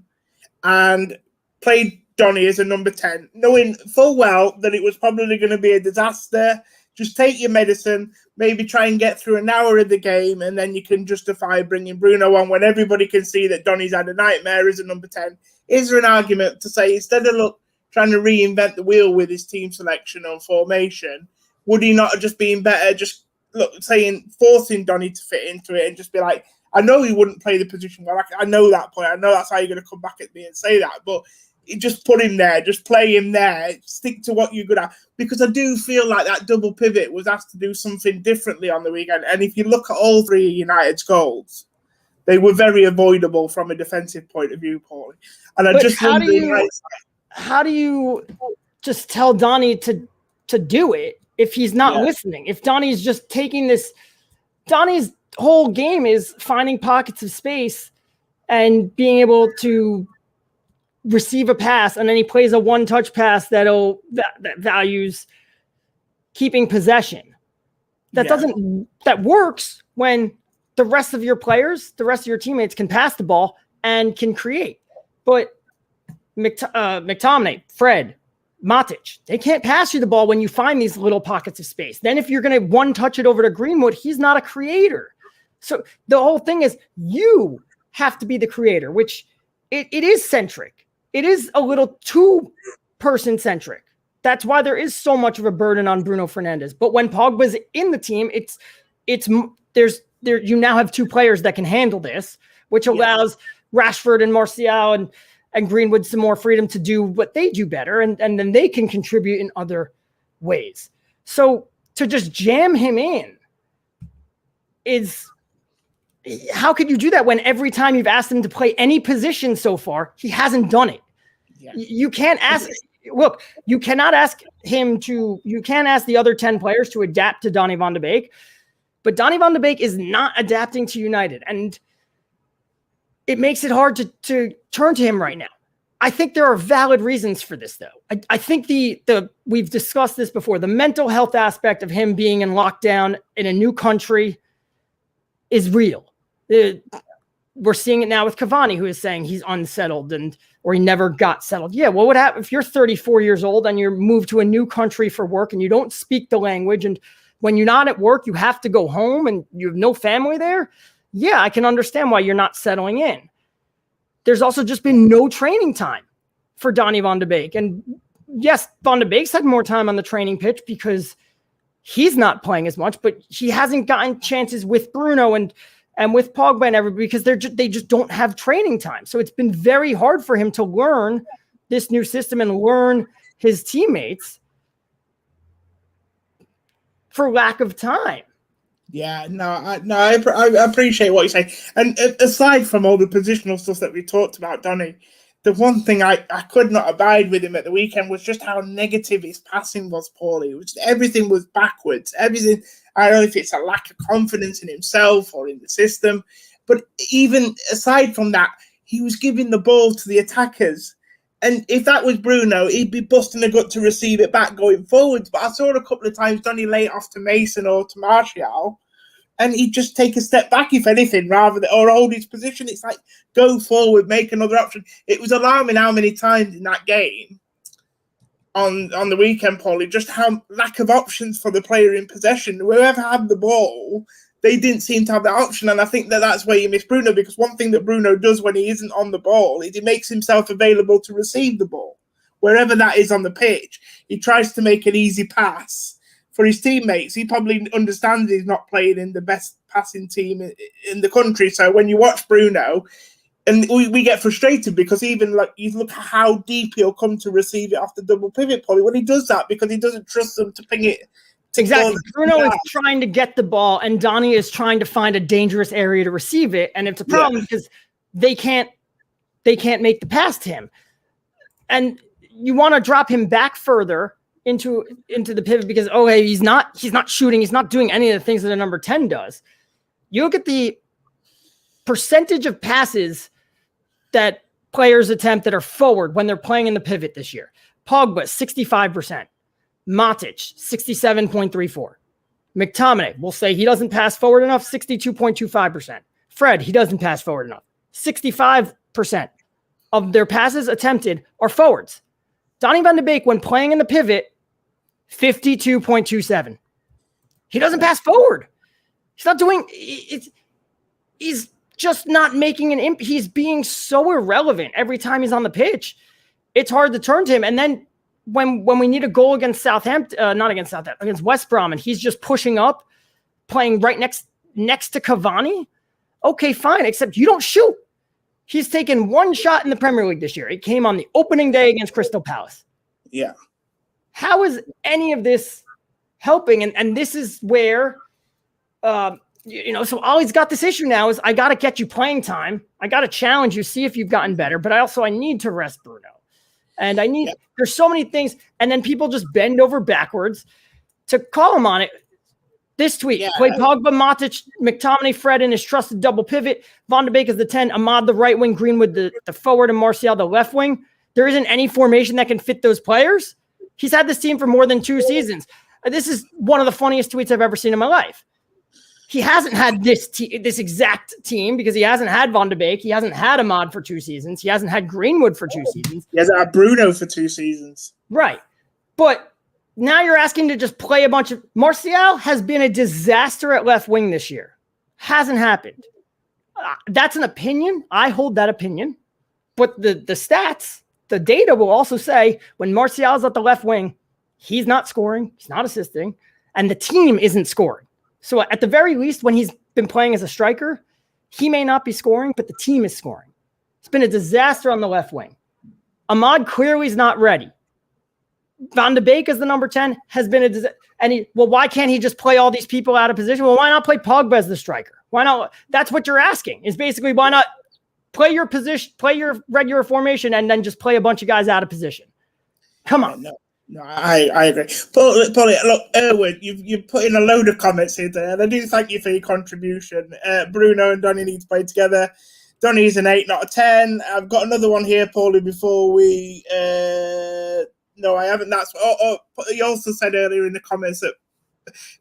and played Donny as a number 10, knowing full well that it was probably going to be a disaster? Just take your medicine, maybe try and get through an hour of the game, and then you can justify bringing Bruno on when everybody can see that Donny's had a nightmare as a number 10. Is there an argument to say, instead of trying to reinvent the wheel with his team selection or formation, would he not have just been better forcing Donny to fit into it and just be like, I know he wouldn't play the position well. I know that point. I know that's how you're going to come back at me and say that, but just put him there, just play him there, stick to what you're good at. Because I do feel like that double pivot was asked to do something differently on the weekend. And if you look at all three of United's goals, They were very avoidable from a defensive point of view, Paulie. And I just how wonder, do you just tell Donnie to do it if he's not listening? If Donnie's just taking this, Donnie's whole game is finding pockets of space and being able to receive a pass, and then he plays a one-touch pass that values keeping possession. That works when the rest of your players, the rest of your teammates can pass the ball and can create. But McTominay, Fred, Matic, they can't pass you the ball when you find these little pockets of space. Then if you're going to one-touch it over to Greenwood, he's not a creator. So the whole thing is you have to be the creator, which it is centric. It is a little too person centric. That's why there is so much of a burden on Bruno Fernandes. But when Pogba's in the team, you now have two players that can handle this, which allows Rashford and Martial and Greenwood some more freedom to do what they do better, and then they can contribute in other ways. So to just jam him in is, how could you do that when every time you've asked him to play any position so far, he hasn't done it? Yeah. You can't ask. Look, you cannot ask him to. You can't ask the other 10 players to adapt to Donny van de Beek, but Donny van de Beek is not adapting to United, and it makes it hard to turn to him right now. I think there are valid reasons for this, though. I think we've discussed this before. The mental health aspect of him being in lockdown in a new country is real. We're seeing it now with Cavani, who is saying he's unsettled or he never got settled. Yeah, what would happen if you're 34 years old and you're moved to a new country for work and you don't speak the language, and when you're not at work, you have to go home and you have no family there? Yeah, I can understand why you're not settling in. There's also just been no training time for Donny van de Beek. And yes, Van de Beek's had more time on the training pitch because he's not playing as much, but he hasn't gotten chances with Bruno and with Pogba and everybody because they just don't have training time. So it's been very hard for him to learn this new system and learn his teammates for lack of time. Yeah, I appreciate what you say. And aside from all the positional stuff that we talked about, Donny, the one thing I could not abide with him at the weekend was just how negative his passing was, Paulie. Everything was backwards. Everything. I don't know if it's a lack of confidence in himself or in the system, but even aside from that, he was giving the ball to the attackers. And if that was Bruno, he'd be busting a gut to receive it back going forwards. But I saw it a couple of times, Donny lay it off to Mason or to Martial, and he'd just take a step back, if anything, or hold his position. It's like, go forward, make another option. It was alarming how many times in that game on the weekend, Paulie, just how lack of options for the player in possession. Whoever had the ball, they didn't seem to have that option. And I think that's where you miss Bruno, because one thing that Bruno does when he isn't on the ball is he makes himself available to receive the ball. Wherever that is on the pitch, he tries to make an easy pass for his teammates. He probably understands he's not playing in the best passing team in the country. So when you watch Bruno, and we get frustrated because even like you look at how deep he'll come to receive it off the double pivot, Paulie, when he does that because he doesn't trust them to ping it. Exactly. Bruno is trying to get the ball and Donny is trying to find a dangerous area to receive it. And it's a problem because they can't make the pass to him. And you want to drop him back further into the pivot because, hey, he's not shooting. He's not doing any of the things that a number 10 does. You look at the percentage of passes that players attempt that are forward when they're playing in the pivot this year. Pogba, 65%. Matic, 67.34. McTominay, we'll say he doesn't pass forward enough, 62.25%. Fred, he doesn't pass forward enough. 65% of their passes attempted are forwards. Donny van de Beek, when playing in the pivot, 52.27. He doesn't pass forward. He's not doing it. He's just not making an impact. He's being so irrelevant every time he's on the pitch. It's hard to turn to him. And then when we need a goal against against West Brom, and he's just pushing up, playing right next to Cavani. Okay, fine, except you don't shoot. He's taken one shot in the Premier League this year. It came on the opening day against Crystal Palace. Yeah. How is any of this helping? And this is where So Ollie's got this issue now is I got to get you playing time. I got to challenge you, see if you've gotten better, but I need to rest Bruno. And there's so many things. And then people just bend over backwards to call him on it. This tweet, play Pogba, Matic, McTominay, Fred in his trusted double pivot. Van de Beek is the 10, Ahmad the right wing, Greenwood the forward, and Martial the left wing. There isn't any formation that can fit those players. He's had this team for more than 2 seasons. This is one of the funniest tweets I've ever seen in my life. He hasn't had this exact team because he hasn't had Van de Beek. He hasn't had Ahmad for 2 seasons. He hasn't had Greenwood for 2 seasons. He hasn't had Bruno for 2 seasons. Right. But now you're asking to just play a bunch of... Martial has been a disaster at left wing this year. Hasn't happened. That's an opinion. I hold that opinion. But the stats, the data will also say when Martial's at the left wing, he's not scoring, he's not assisting, and the team isn't scoring. So at the very least, when he's been playing as a striker, he may not be scoring, but the team is scoring. It's been a disaster on the left wing. Ahmad clearly is not ready. Van de Beek as the number 10 has been a disaster. And why can't he just play all these people out of position? Well, why not play Pogba as the striker? Why not? That's what you're asking, is basically why not play your position, play your regular formation, and then just play a bunch of guys out of position. Come on. No, I agree. Pauly, look, Erwin, you've put in a load of comments here there, and I do thank you for your contribution. Bruno and Donny need to play together. Donny's an 8, not a 10. I've got another one here, Pauly, before we... no, I haven't. That's... you also said earlier in the comments that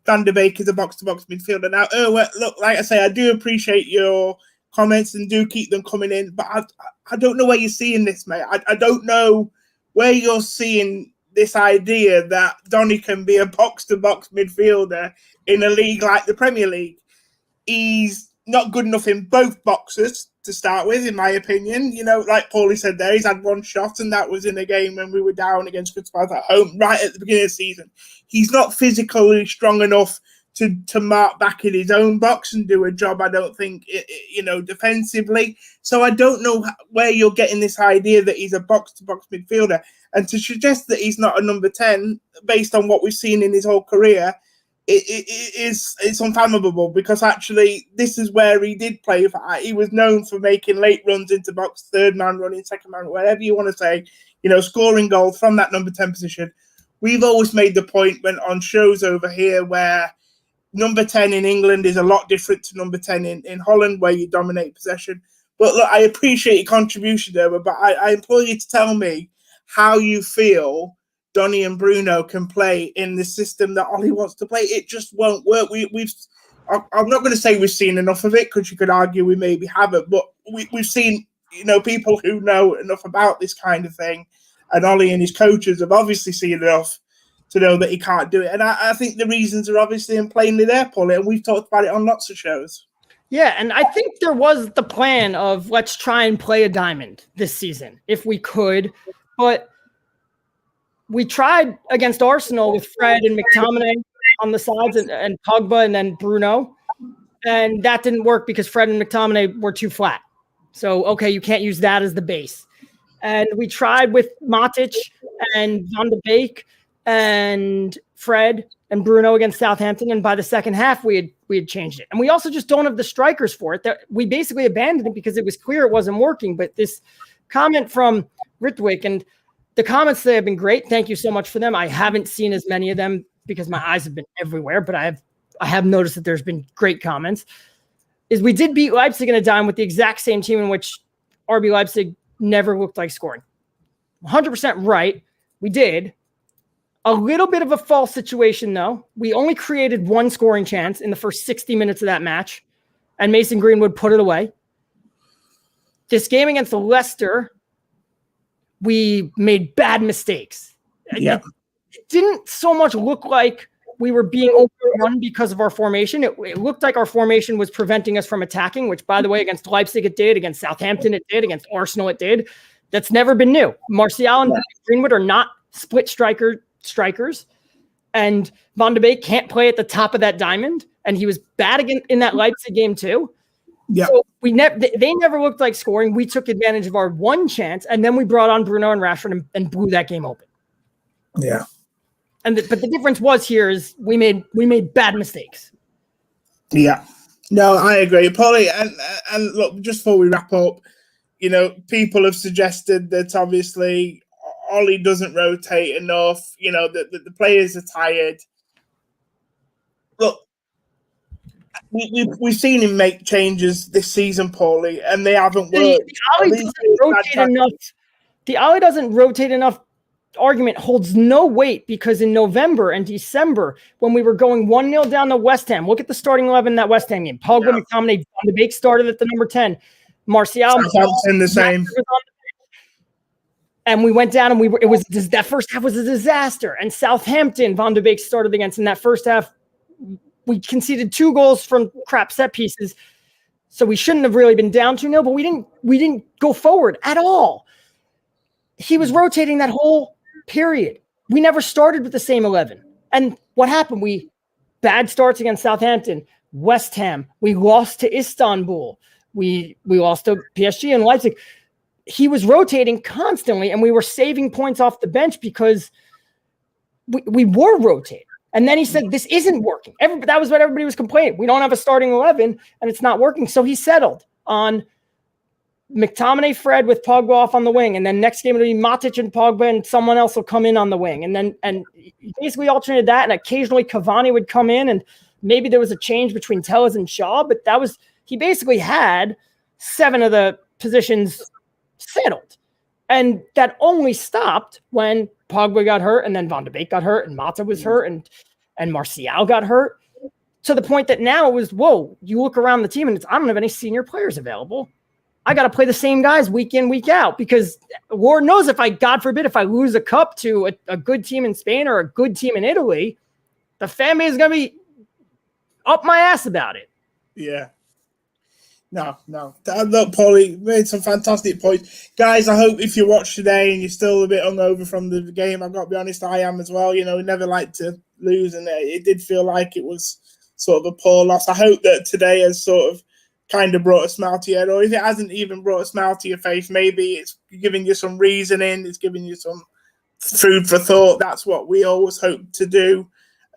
Van de Beek is a box-to-box midfielder. Now, Erwin, look, like I say, I do appreciate your comments and do keep them coming in, but I don't know where you're seeing this, mate. I don't know where you're seeing this idea that Donny can be a box-to-box midfielder in a league like the Premier League. He's not good enough in both boxes to start with, in my opinion. Like Paulie said there, he's had 1 shot, and that was in a game when we were down against Kwestel at home, right at the beginning of the season. He's not physically strong enough to mark back in his own box and do a job, I don't think, defensively. So I don't know where you're getting this idea that he's a box-to-box midfielder. And to suggest that he's not a number 10, based on what we've seen in his whole career, it's unfathomable, because actually this is where he did play. He was known for making late runs into box, third man running, second man, whatever you want to say, scoring goals from that number 10 position. We've always made the point when on shows over here where number 10 in England is a lot different to number 10 in Holland, where you dominate possession. But look, I appreciate your contribution there, but I implore you to tell me how you feel Donny and Bruno can play in the system that Ollie wants to play. It just won't work. I'm not going to say we've seen enough of it, because you could argue we maybe haven't, but we've seen, people who know enough about this kind of thing, and Ollie and his coaches have obviously seen enough to know that he can't do it. And I think the reasons are obviously and plainly there, Paulie, and we've talked about it on lots of shows. Yeah, and I think there was the plan of let's try and play a diamond this season if we could, but we tried against Arsenal with Fred and McTominay on the sides and Pogba and then Bruno, and that didn't work because Fred and McTominay were too flat. So, okay, you can't use that as the base. And we tried with Matic and Van de Beek and Fred and Bruno against Southampton, and by the second half we had changed it. And we also just don't have the strikers for it. That we basically abandoned it because it was clear it wasn't working. But this comment from Ritwick, and the comments today have been great. Thank you so much for them. I haven't seen as many of them because my eyes have been everywhere, but I have noticed that there's been great comments. Is we did beat Leipzig in a dime with the exact same team in which RB Leipzig never looked like scoring. 100% right. We did. A little bit of a false situation, though. We only created 1 scoring chance in the first 60 minutes of that match, and Mason Greenwood put it away. This game against Leicester, we made bad mistakes. Yeah. It didn't so much look like we were being overrun because of our formation. It looked like our formation was preventing us from attacking, which, by the way, against Leipzig it did, against Southampton it did, against Arsenal it did. That's never been new. Martial and Greenwood are not split strikers, and Van de Beek can't play at the top of that diamond, and he was bad again in that Leipzig game too. Yeah. So they never looked like scoring. We took advantage of our 1 chance, and then we brought on Bruno and Rashford and blew that game open. Yeah. But the difference was here is we made bad mistakes. Yeah. No, I agree, Pauly. And look, just before we wrap up, people have suggested that obviously Ollie doesn't rotate enough. The players are tired. Look, we've seen him make changes this season, Pauly, and they haven't worked. The Ollie doesn't rotate enough argument holds no weight because in November and December, when we were going 1-0 down to West Ham, look at the starting 11 in that West Ham game. Pogba, McTominay, Van de Beek started at the number 10. Martial, Southampton the same. And we went down and that first half was a disaster. And Southampton, Van de Beek started against in that first half. We conceded 2 goals from crap set pieces. So we shouldn't have really been down 2-0, but we didn't go forward at all. He was rotating that whole period. We never started with the same 11. And what happened? Bad starts against Southampton, West Ham. We lost to Istanbul. We lost to PSG and Leipzig. He was rotating constantly, and we were saving points off the bench because we were rotating. And then he said, this isn't working. That was what everybody was complaining. We don't have a starting 11, and it's not working. So he settled on McTominay, Fred with Pogba off on the wing. And then next game it'll be Matic and Pogba, and someone else will come in on the wing. And basically alternated that. And occasionally Cavani would come in, and maybe there was a change between Tellez and Shaw, but he basically had 7 of the positions settled. And that only stopped when Pogba got hurt, and then Van de Beek got hurt, and Mata was hurt, and Martial got hurt. To the point that now it was, whoa, you look around the team and I don't have any senior players available. I got to play the same guys week in, week out, because Lord knows God forbid, if I lose a cup to a good team in Spain or a good team in Italy, the fan base is going to be up my ass about it. Yeah. No. Look, Pauly made some fantastic points. Guys, I hope if you watch today and you're still a bit hungover from the game, I've got to be honest, I am as well. We never like to lose, and it did feel like it was sort of a poor loss. I hope that today has sort of kind of brought a smile to your head, or if it hasn't even brought a smile to your face, maybe it's giving you some reasoning, it's giving you some food for thought. That's what we always hope to do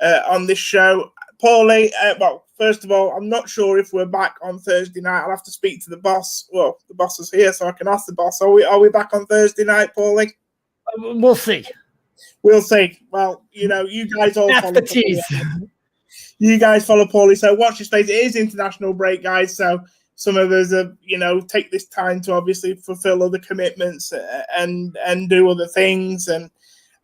on this show. Pauly, well, first of all, I'm not sure if we're back on Thursday night. I'll have to speak to the boss. Well, the boss is here, so I can ask the boss. Are we back on Thursday night, Pauly? We'll see. We'll see. Well, you guys all follow the tease. You guys follow Pauly, so watch your space. It is international break, guys, so some of us are, take this time to obviously fulfill other commitments and do other things, and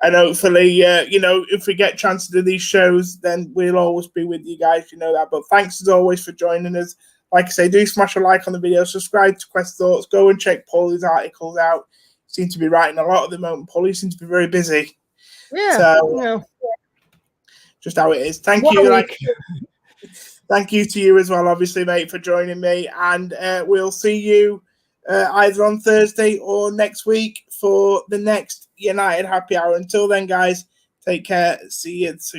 hopefully, if we get a chance to do these shows, then we'll always be with you guys, that. But thanks as always for joining us. Like I say, do smash a like on the video, subscribe to Quest Thoughts, go and check Pauly's articles out. Seem to be writing a lot at the moment. Pauly seems to be very busy. Yeah. So, just how it is. Thank you. Thank you to you as well, obviously, mate, for joining me. And we'll see you either on Thursday or next week for the next United Happy Hour. Until then, guys, take care. See you soon.